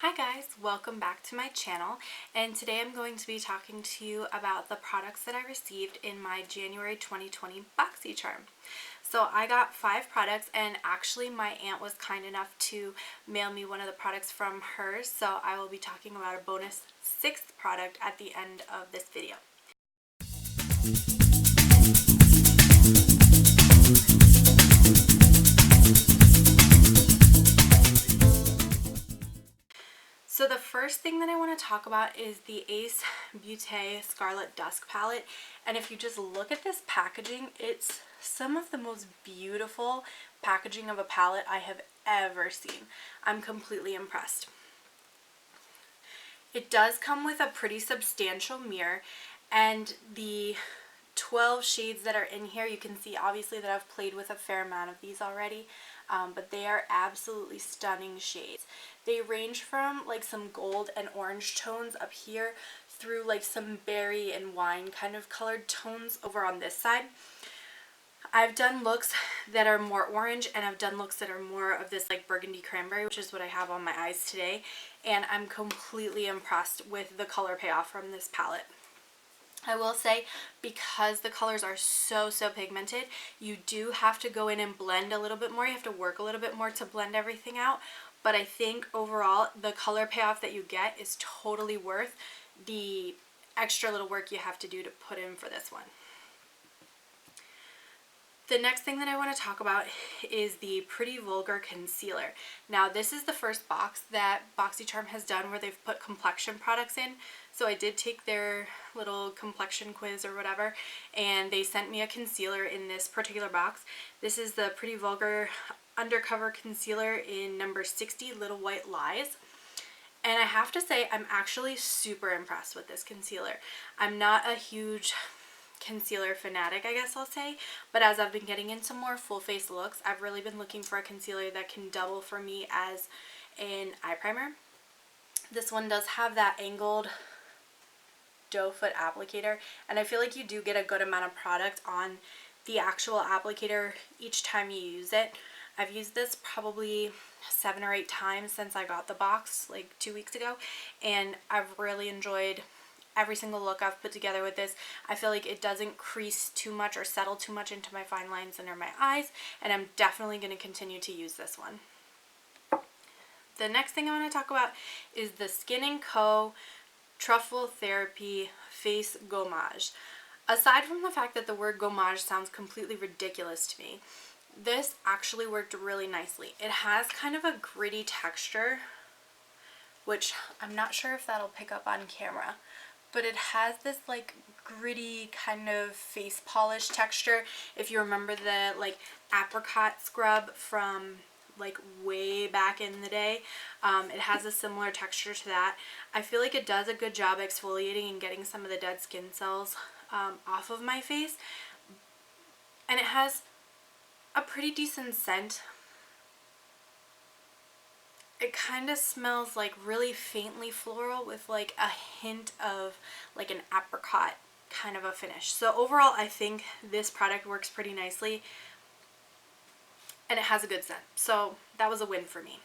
Hi guys, welcome back to my channel, and today I'm going to be talking to you about the products that I received in my January 2020 Boxycharm. So I got 5 products, and actually my aunt was kind enough to mail me one of the products from hers, so I will be talking about a bonus 6th product at the end of this video. So the first thing that I want to talk about is the Beaute Scarlet Dusk palette, and if you just look at this packaging, it's some of the most beautiful packaging of a palette I have ever seen. I'm completely impressed. It does come with a pretty substantial mirror, and the 12 shades that are in here, you can see obviously that I've played with a fair amount of these already, but they are absolutely stunning shades. They range from like some gold and orange tones up here through like some berry and wine kind of colored tones over on this side. I've done looks that are more orange, and I've done looks that are more of this like burgundy cranberry, which is what I have on my eyes today, and I'm completely impressed with the color payoff from this palette. I will say, because the colors are so pigmented, you do have to go in and blend a little bit more. You have to work a little bit more to blend everything out, but I think overall the color payoff that you get is totally worth the extra little work you have to do to put in for this one. The next thing that I want to talk about is the Pretty Vulgar Concealer. Now, this is the first box that Boxycharm has done where they've put complexion products in. So I did take their little complexion quiz or whatever, and they sent me a concealer in this particular box. This is the Pretty Vulgar Undercover Concealer in number 60, Little White Lies. And I have to say, I'm actually super impressed with this concealer. I'm not a huge concealer fanatic, I guess I'll say, but as I've been getting into more full face looks, I've really been looking for a concealer that can double for me as an eye primer. This one does have that angled doe foot applicator, and I feel like you do get a good amount of product on the actual applicator each time you use it. I've used this probably 7 or 8 times since I got the box like 2 weeks ago, and I've really enjoyed every single look I've put together with this. I feel like it doesn't crease too much or settle too much into my fine lines under my eyes, and I'm definitely going to continue to use this one. The next thing I want to talk about is the Skin & Co. Truffle Therapy Face Gommage. Aside from the fact that the word gommage sounds completely ridiculous to me, this actually worked really nicely. It has kind of a gritty texture, which I'm not sure if that'll pick up on camera, but it has this like gritty kind of face polish texture. If you remember the like apricot scrub from like way back in the day, it has a similar texture to that. I feel like it does a good job exfoliating and getting some of the dead skin cells off of my face, and it has a pretty decent scent. It kind of smells like really faintly floral with like a hint of like an apricot kind of a finish. So overall, I think this product works pretty nicely, and it has a good scent. So that was a win for me.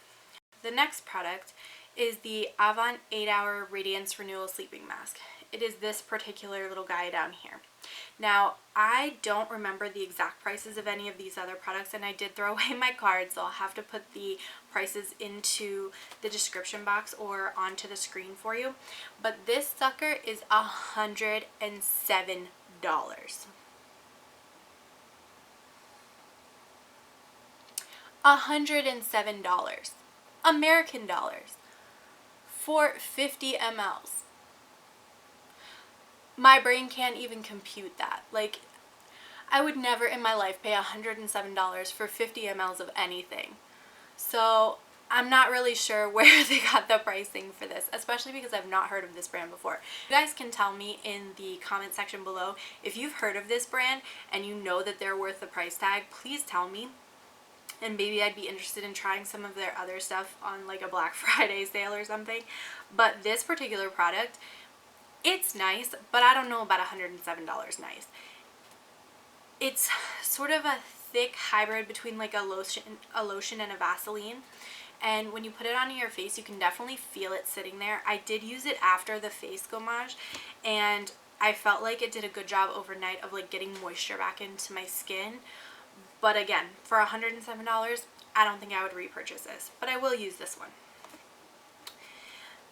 The next product is the Avant 8-Hour Radiance Renewal Sleeping Mask. It is this particular little guy down here. Now, I don't remember the exact prices of any of these other products, and I did throw away my card, so I'll have to put the prices into the description box or onto the screen for you. But this sucker is $107. $107 American dollars for 50 mLs. My brain can't even compute that. Like, I would never in my life pay $107 for 50 mLs of anything. So I'm not really sure where they got the pricing for this, especially because I've not heard of this brand before. You guys can tell me in the comment section below if you've heard of this brand and you know that they're worth the price tag. Please tell me, and maybe I'd be interested in trying some of their other stuff on like a Black Friday sale or something. But this particular product, it's nice, but I don't know about $107 nice. It's sort of a thick hybrid between like a lotion and a Vaseline, and when you put it on your face, you can definitely feel it sitting there. I did use it after the face gommage, and I felt like it did a good job overnight of like getting moisture back into my skin. But again, for $107, I don't think I would repurchase this, but I will use this one.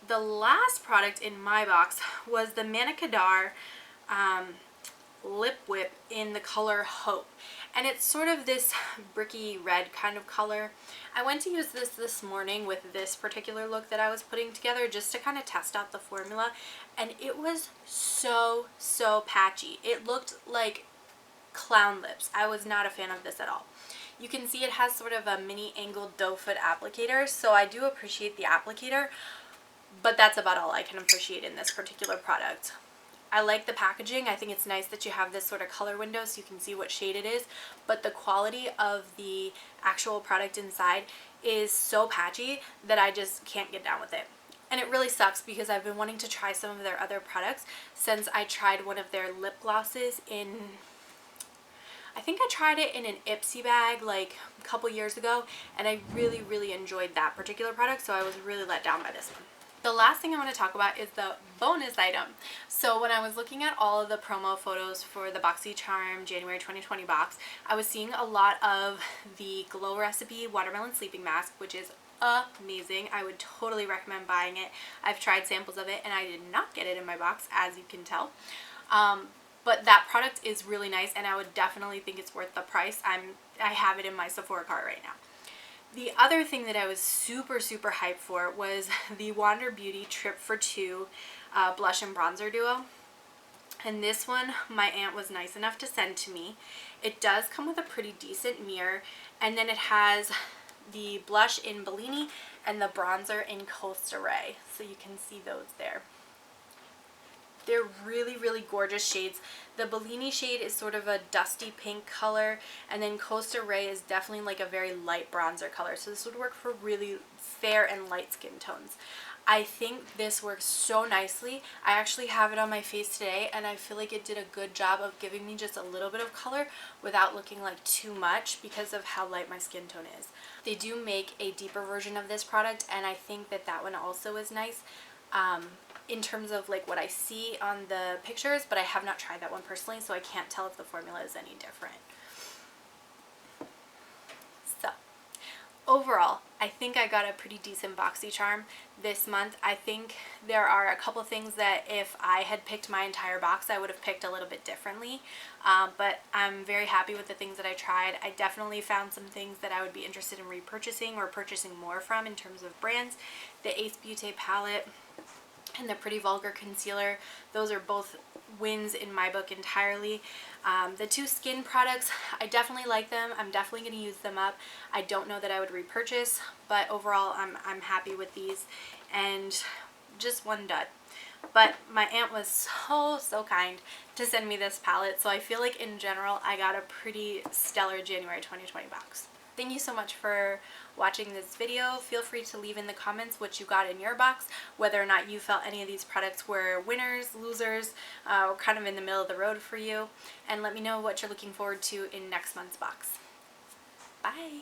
The last product in my box was the Manna Kadar Lip Whip in the color Hope, and it's sort of this bricky red kind of color. I went to use this morning with this particular look that I was putting together just to kind of test out the formula, and it was so patchy. It looked like clown lips. I was not a fan of this at all. You can see it has sort of a mini angled doe foot applicator, so I do appreciate the applicator, but that's about all I can appreciate in this particular product. I like the packaging. I think it's nice that you have this sort of color window so you can see what shade it is, but the quality of the actual product inside is so patchy that I just can't get down with it. And it really sucks because I've been wanting to try some of their other products since I tried one of their lip glosses in, I think I tried it in an Ipsy bag like a couple years ago, and I really enjoyed that particular product, so I was really let down by this one. The last thing I want to talk about is the bonus item. So when I was looking at all of the promo photos for the Boxycharm January 2020 box, I was seeing a lot of the Glow Recipe Watermelon Sleeping Mask, which is amazing. I would totally recommend buying it. I've tried samples of it and I did not get it in my box, as you can tell. But that product is really nice, and I would definitely think it's worth the price. I have it in my Sephora cart right now. The other thing that I was super hyped for was the Wander Beauty Trip for Two blush and bronzer duo. And this one my aunt was nice enough to send to me. It does come with a pretty decent mirror, and then it has the blush in Bellini and the bronzer in Costa Ray. So you can see those there. They're really gorgeous shades. The Bellini shade is sort of a dusty pink color, and then Costa Ray is definitely like a very light bronzer color. So this would work for really fair and light skin tones. I think this works so nicely. I actually have it on my face today, and I feel like it did a good job of giving me just a little bit of color without looking like too much because of how light my skin tone is. They do make a deeper version of this product, and I think that that one also is nice. In terms of like what I see on the pictures, but I have not tried that one personally, so I can't tell if the formula is any different. So overall, I think I got a pretty decent Boxycharm this month. I think there are a couple things that if I had picked my entire box, I would have picked a little bit differently, but I'm very happy with the things that I tried. I definitely found some things that I would be interested in repurchasing or purchasing more from in terms of brands. The Ace Beaute palette and the Pretty Vulgar concealer, those are both wins in my book entirely. The two skin products, I definitely like them. I'm definitely going to use them up. I don't know that I would repurchase, but overall I'm happy with these, and just one dud. But my aunt was so kind to send me this palette, so I feel like in general I got a pretty stellar January 2020 box. Thank you so much for watching this video. Feel free to leave in the comments what you got in your box, whether or not you felt any of these products were winners, losers, or kind of in the middle of the road for you, and let me know what you're looking forward to in next month's box. Bye!